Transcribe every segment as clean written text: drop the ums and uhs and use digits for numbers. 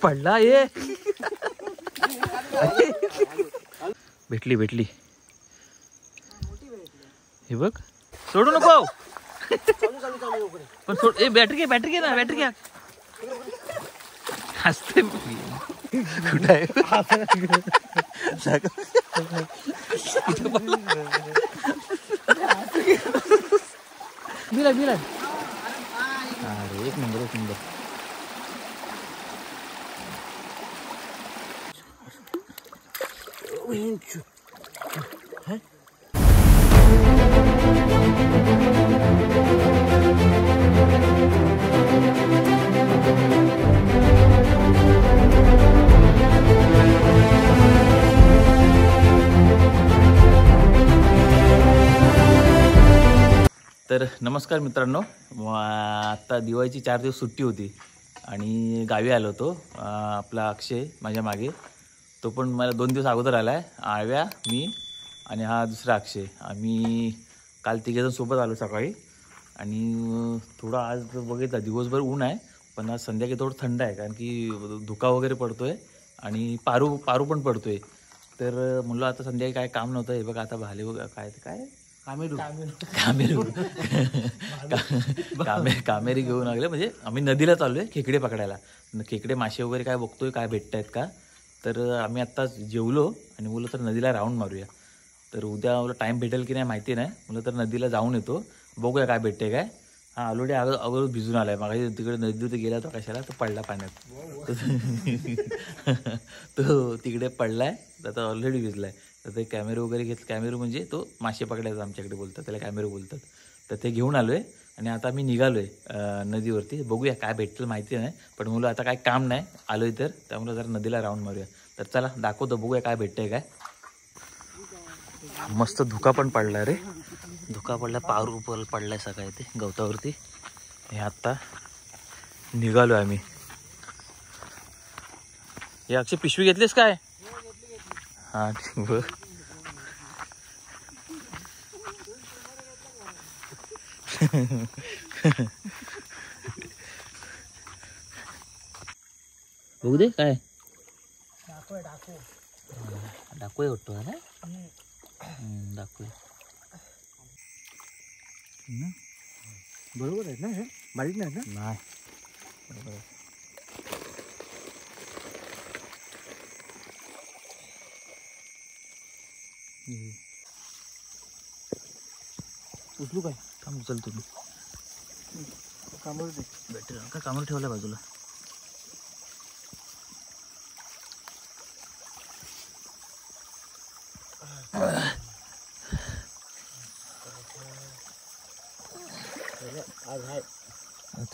पडला ये. भेटली हे बघ. सोडू नको पण सोड. ए बॅटरी घे ना. बॅटरी घ्या. हसते कुठं आहे. मिला अरे एक नंबर. तर नमस्कार मित्रांनो. आता दिवाळीची 4 दिवस सुट्टी होती आणि गावी आलो होतो. आपला अक्षय माझ्या मागे, तो पण मला 2 दिवस अगोदर आला आहे. आळव्या, मी आणि हा दुसरा अक्षय. आम्ही काल 3 जण सोबत आलो सकाळी. आणि थोडं आज बघितलं दिवसभर ऊन आहे, पण आज संध्याकाळी थोडं थंड आहे, कारण की धुका वगैरे पडतो आहे आणि पारू पण पडतो आहे. तर म्हणलं आता संध्याकाळी काय काम नव्हतं. हे बघा आता भाले बघा काय कामेरी घेऊन आले. म्हणजे आम्ही नदीला चाललो आहे खेकडे पकडायला. खेकडे मासे वगैरे काय बघतोय काय भेटत आहेत का. तर आम्ही आत्ता जेवलो आणि बोललो तर नदीला राऊंड मारूया. तर उद्या मला टाईम भेटेल की नाही माहिती नाही. म्हणलं तर नदीला जाऊन येतो, बघूया काय भेटते काय. हा ऑलरेडी अगोदर भिजून आलाय. मग तिकडे नदीत गेला तो कशाला तो पडला पाण्यात. तो तिकडे पडलाय तर आता ऑलरेडी भिजलाय. तर ते कॅमेरे वगैरे कॅमेरे म्हणजे तो मासे पकडायचा आमच्याकडे बोलतात, त्याला कॅमेरे बोलतात. तर ते घेऊन आलोय आणि आता मी निघालोय नदीवरती. बघूया काय भेटलं माहिती नाही, पण मुलं आता काय काम नाही आलोय तर त्यामुळे जरा नदीला राऊंड मारूया. तर चला दाखवतो, बघूया काय भेटतंय काय. मस्त धुका पण पडलाय रे. धुका पडला, पारू पडलाय सकाळी ते गवतावरती. हे आत्ता निघालोय आम्ही. हे अक्षय पिशवी घेतलीस काय. हा ठीक बघ. बघू दे काय डाकू वाटतो ना. डाकू बरोबर आहे ना. हे बारीक नाही ना. नाही बरोबर. उचलू काय. थांब उचल तुम्ही. कामावर भेटेल का. कामावर ठेवला बाजूला.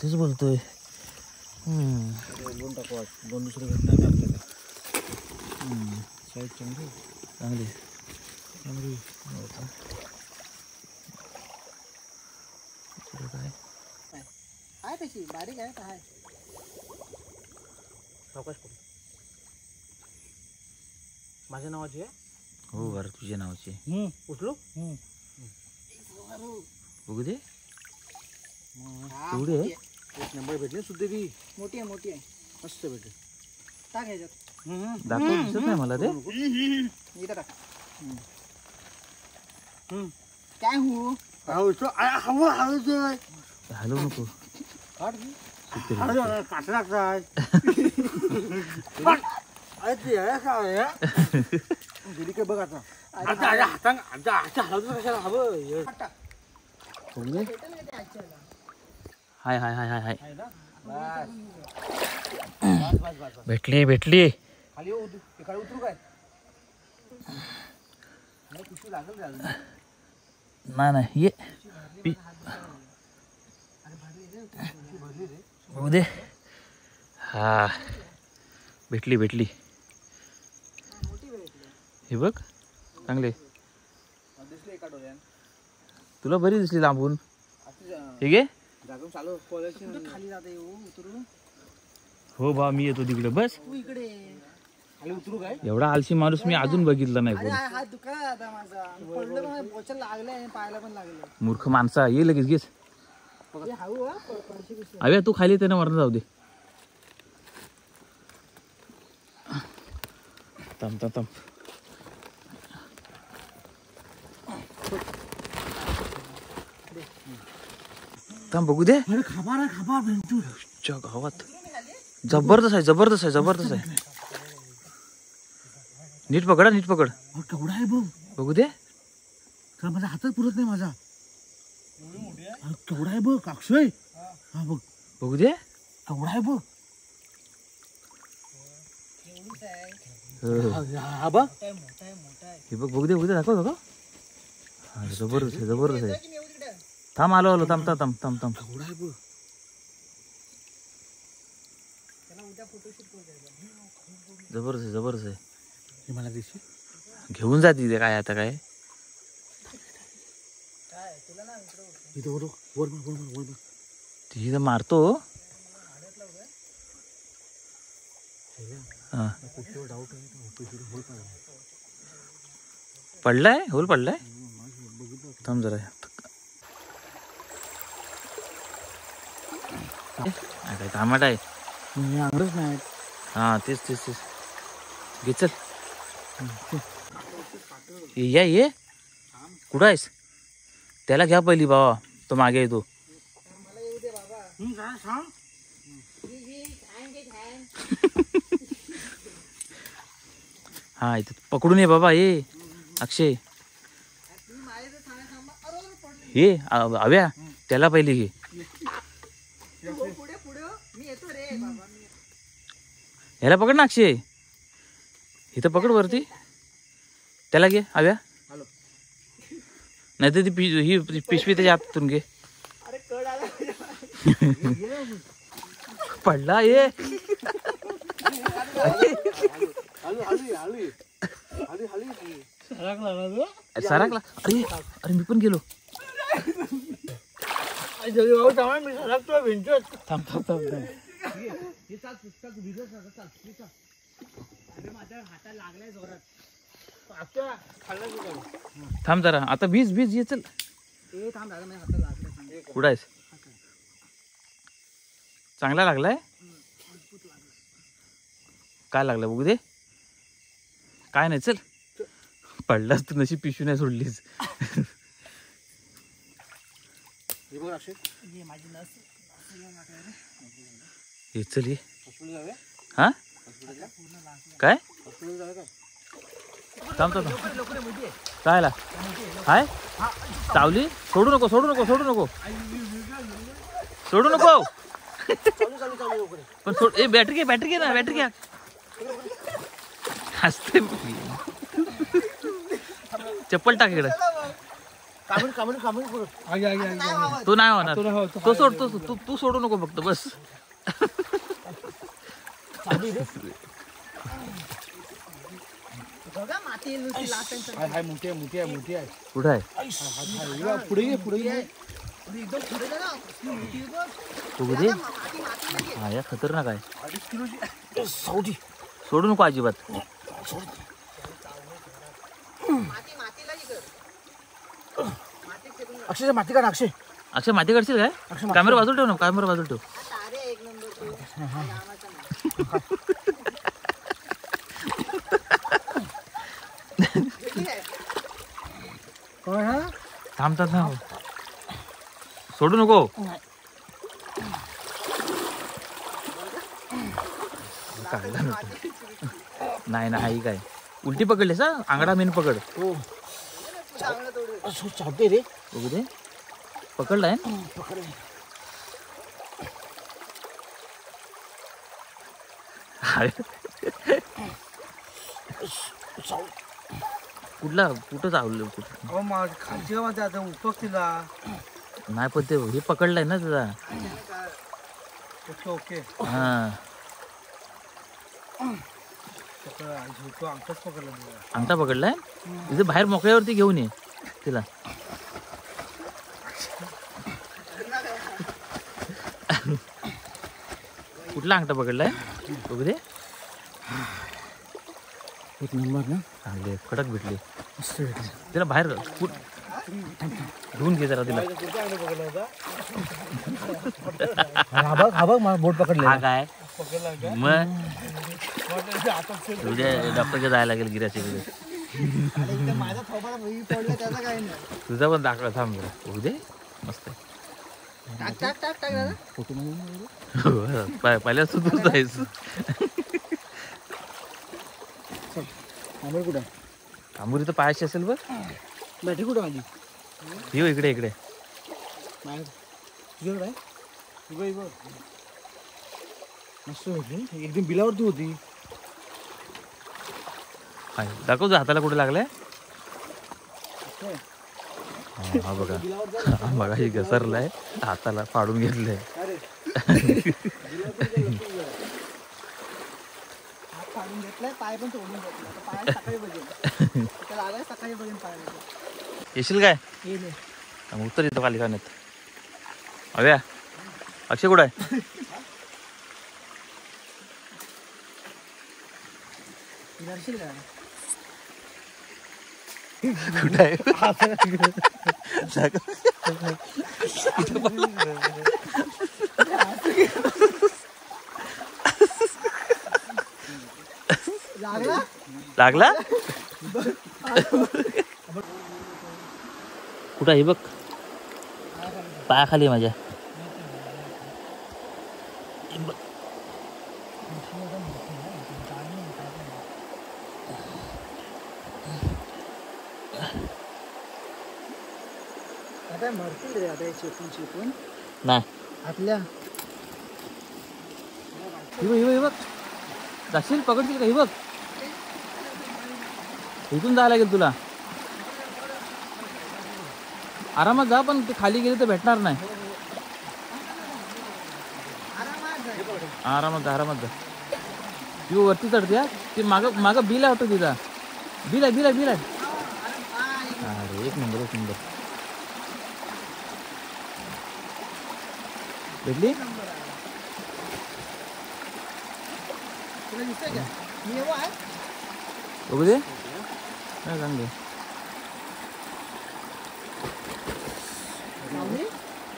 तेच बोलतोय. दोन टाकू, 2 दुसरे घटना नाही आपल्याला. साईड चांगली चांगली. काय तशी बारीक आहे काय. सावकाश पड. माझ्या नावाची आहे. हो बरं तुझ्या नावाची. उचलू. बघू दे. एवढी आहे. 1 नंबर भेटले सुद्धा ती. मोठी आहे मस्त भेटले. टाक ह्याच्यात. दाखव दिसत नाही मला ते. इथं टाक. काय हो हलवू नको. गेली काय बघ आता. हातांग कशाला हवं. हाय हाय हाय हाय हाय. भेटली भेटली. खाली उतरू काय. नाही ये बघू दे. हा भेटली भेटली. हे बघ चांगले. तुला बरी दिसली लांबून. ठीक आहे. हो बा मी येतो तिकडे. बस एवढा आलशी माणूस मी अजून बघितला नाही. मूर्ख माणसा ये लगेच घेस. अरे तू खाली त्याने वरण जाऊ दे. थांब थांब थांब. थांब बघू दे. अरे खाबा भेंटूर च्या गावात जबरदस्त आहे, जबरदस्त आहे, जबरदस्त आहे. नीट पकड, नीट पकड. केवढा आहे बघ. बघू दे. कारण माझा हातच पुरत नाही माझा. केवढा आहे बघ अक्षय. हा बघ. बघू दे. केवढा आहे बघ. हा बघ. हे बघ, बघू दे, बघू दे, दाखव दाखव. हा, जबरदस्त आहे, जबरदस्त आहे. थांब, आलो आलो. थांब थांब थांब थांब थांब. केवढा आहे बघ. जबरदस्त आहे, जबरदस्त आहे. हे मला दिसली. घेऊन जा तिथे. काय आता काय इथं वर वर वर वर वर. तिथे मारतो. हा, डाऊट आहे. पडलाय, होल पडलाय. थांब जरा. काय टमाटा आहे. अंगरच नाही. हा, तेच तेच तेच. घे चल. ये कुठं आहेस. त्याला घ्या पहिली बाबा, तो मागे येतो. हा, इथे पकडून ये बाबा. ये अक्षय, ये आव्या, त्याला पहिली घे. ह्याला पकड ना अक्षय. इथं पकड वरती. त्याला घे आव्या. नाही तर ती ही पिशवी त्याच्या हातातून घे. पडला. ये सरकला. अरे अरे मी पण गेलो. थांब थांब थांब. थांब जरा. आता वीज ये चल. कुठं आहेस. चांगला लागलाय. काय लागलं बघू दे. काय नाही चल. पडलास तू, नशी पिशवी नाही सोडलीस. ये चल ये. हा काय थांब थांब. काय हाय चावली. सोडू नको, सोडू नको, सोडू नको, सोडू नको. पण सोड. ए बॅटरी घे, बॅटरी घे ना, बॅटरी घ्या. हसते. चप्पल टाक इकडे. तू नाही होणार. तो सोड. तू सोडू नको फक्त बस. कुठं आहे. बघू दे. हा, या खतरनाक आहे. सोडू नको अजिबात. अक्षय माती काढ. अक्षय अक्षय माती काढशील काय. कॅमेरा बाजूला ठेव ना, कॅमेरा बाजूला ठेव. थांब थांब थांब. सोडू नको. नाही ना. आई काय उलटी पकडलीस. हा, आंगडा मेन पकड. चालते रे. बघू दे. पकडलाय. कुठला कुठं चावलं. कुठं खालची आता उपकतीला नाही. पण ते हे पकडलाय ना तुझा. ओके. हा, अंगठा पकडलाय. इथे बाहेर मोकळ्यावरती घेऊन ये तिला. कुठला अंगठा पकडलाय बघू दे. एक नंबर ना. चांगले कडक भेटले. तिला बाहेर घेऊन घे जरा तिला. हा बघ बोट पकडले. हा काय मग उद्या डॉक्टरकडे जायला लागेल गिराच्या कडे. माझा थोबाडा पडला त्याचा काही नाही. तुझा पण दाखला थांब जरा. उद्या मस्त आहे. टाक टाक टाक टाक दादा. फोटो पहिल्या सुद्धा आहेस. आंबोळ कुठं? आंबोरी तर पायाशी असेल बघ. बॅटरी कुठं माझी? येऊ इकडे इकडे. तुझ्याकडे आहे? मस्त होती एकदम बिलावरती होती. दाखव तुझ्या हाताला कुठे लागलाय. हा बघा बघा ही घसरलाय हाताला फाडून घेतलंय. फाडून घेतलाय पाय पण तोडून घेतला. पाय सकाळी बघेल लागाय सकाळी बघेन पाय. येशील काय येईल उत्तर येतो खाली खाण्यात. अव्या अक्षय कुठं आहे. दर्शील का कुठं आहे. लागला लागला कुठं आहे बघ. पायाखाली माझ्या. आता मरतील रे आता चेपून चेपून नाही आतल्या. हे बघ जाशील पकडशील का. हे बघ इथून जायला लागेल तुला. आरामात जा पण ते खाली गेले तर भेटणार नाही. आरामात जा आरामात जा. ती वरती चढते. ती मागं मागं बिल आहे वाटतं तिचा. बिल आहे बिल आहे बिल आहे. अरे एक नंबर एक नंबर. भेटली. तुला दिसतंय का मी येऊ आहे. बघू दे नाही चांगले.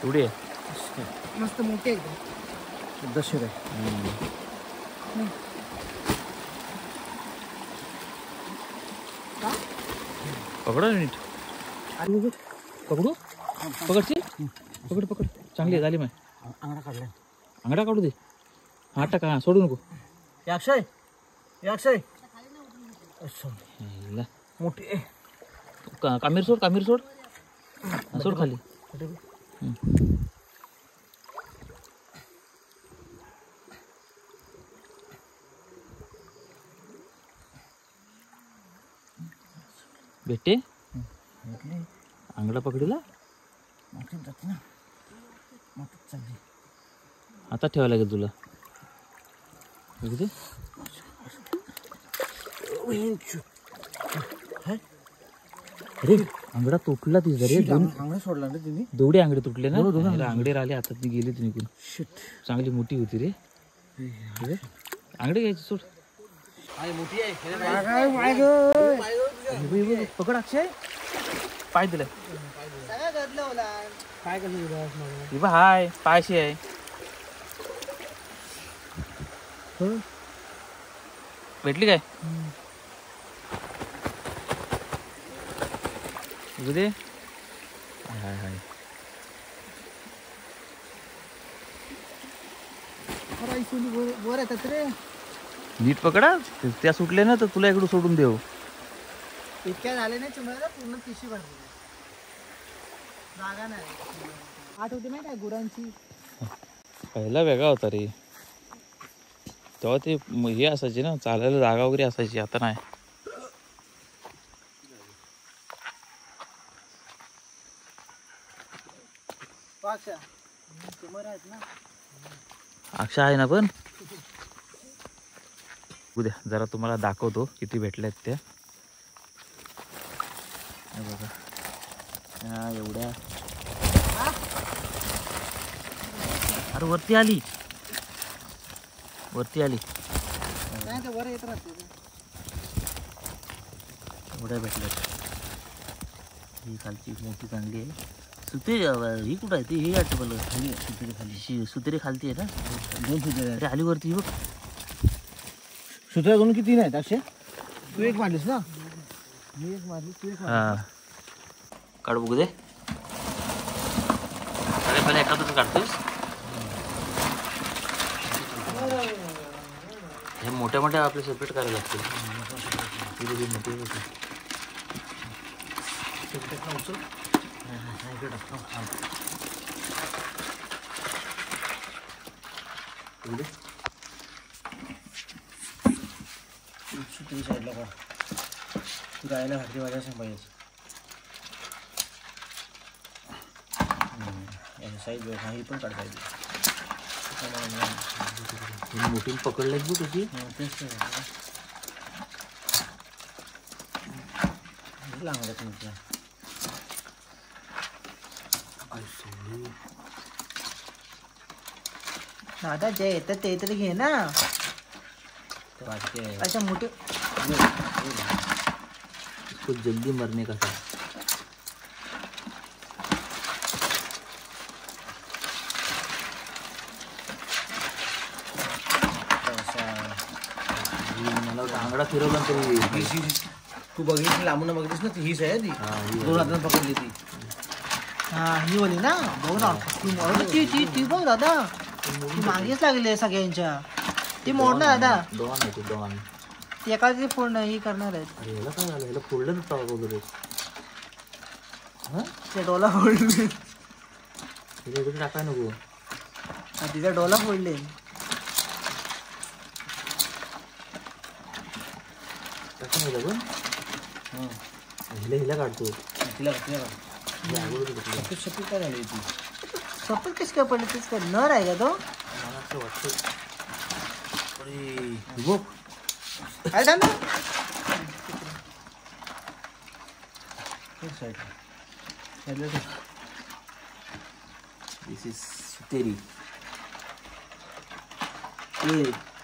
एवढी आहे मस्त मोठी एकदम. दशर आहे. पकडा नीट. पकडू पकडची पकड पकड. चांगली आहे झाली माय. अंगडा काढलाय. अंगडा काढू दे. हा टाका हा सोडू नको. अक्षय अक्षय मोठी कामीर सोड कामीर सोड. सोड खाली. भेटे अंगडा पकडीला. आता ठेवायला लागेल तुला. अरे अंगडा तुटला तिचा रे. दोन अंगडा सोडला ना तुम्ही. दोडे अंगडे तुटले ना. अंगडे राहिले आता ती गेली निघून. चांगली मोठी होती रे. अंगडे घ्यायची सोड. मोठी आहे. पकड अक्षय. पाय दिलं काय कसं हाय पायशी आहे. भेटली काय दे. हाय हाय वर येतात रे. नीट पकडा. त्या सुटले ना तर तुला इकडून सोडून देऊ. इतक्या झाले नाही तुम्हाला पूर्ण पिशी भरली. जागा नाही. आठवते नाही काय गुरांची. पहिला वेगळा होता रे. तेव्हा ते हे असायचे ना चालायला जागा वगैरे असायची. आता नाही. अक्षा आहे ना पण. उद्या जरा तुम्हाला दाखवतो किती भेटल्यात त्या. बघा हा एवढ्या. अरे वरती आली वरती आली. वर येत राहते. एवढ्या भेटल्यात. ही खालची मोठी चांगली आहे. सुते ही कुठं आहे ती हे वाटतं मला सुतेरी खाली सुतेरी खालती आहे ना 2 सुतळे अरे आली वरती बघ सुतळे 2 की 3 आहेत अक्षय तू एक मारलीस ना मी एक मारली तू एक हां काढ बघू दे अरे पहिले एखादंच काढतोस हे मोठ्या मोठ्या आपले सेपरेट करायला लागतील मोठे सुतळी साईडला का तू गायला घातली माझ्या सांभाळायची साईड ही पण काढता येते मोठी पकडले बघ कशी लागत तुमच्या दादा जे येतात ते तरी घे ना अच्छा मोठे इसको जल्दी मरने का था मला आंगडा फिरवला तरी तू बघितली लांबून बघितलीस ना हीच आहे ती 2 हातानं पकडली ती हा ही वाली ना बघ ना ती बघ दादा ती मागेच लागली सगळ्यांच्या ती मोडणार दादा दोन आहे दोन ती एकाची फोड ही करणार आहेत अरे याला काय झालं याला फोडलं नसतं वगैरे ते डोला फोडले इकडे टाकाय नको तिचा डोला फोडले टाका नाही लागून हिला काढतो तिला सफेद काय झाली ती सफेद कशी काय पडली तीच काय नर आहे का तो मला असं वाटतं अरे बघ काय झालं दिस इज सुतेरी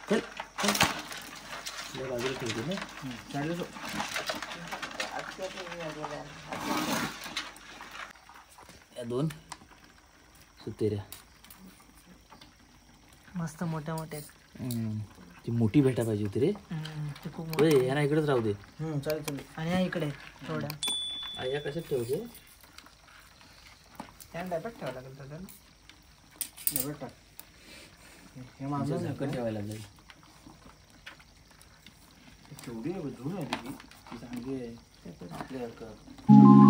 चल बाजूला ठेवते ना या 2 सुतेऱ्या मस्त मोठ्या मोठ्या ती मोठी भेटा पाहिजे होती रे ते खूप होय यांना इकडेच राहू दे चालेल चालेल आणि या इकडे थोड्या या कशात ठेवते त्या डब्यात ठेवावं लागेल तर डब्यात टाक हे माझं झाकण ठेवायला लागेल केवढी धुवून आहे ती चांगली आहे आपल्यासारखं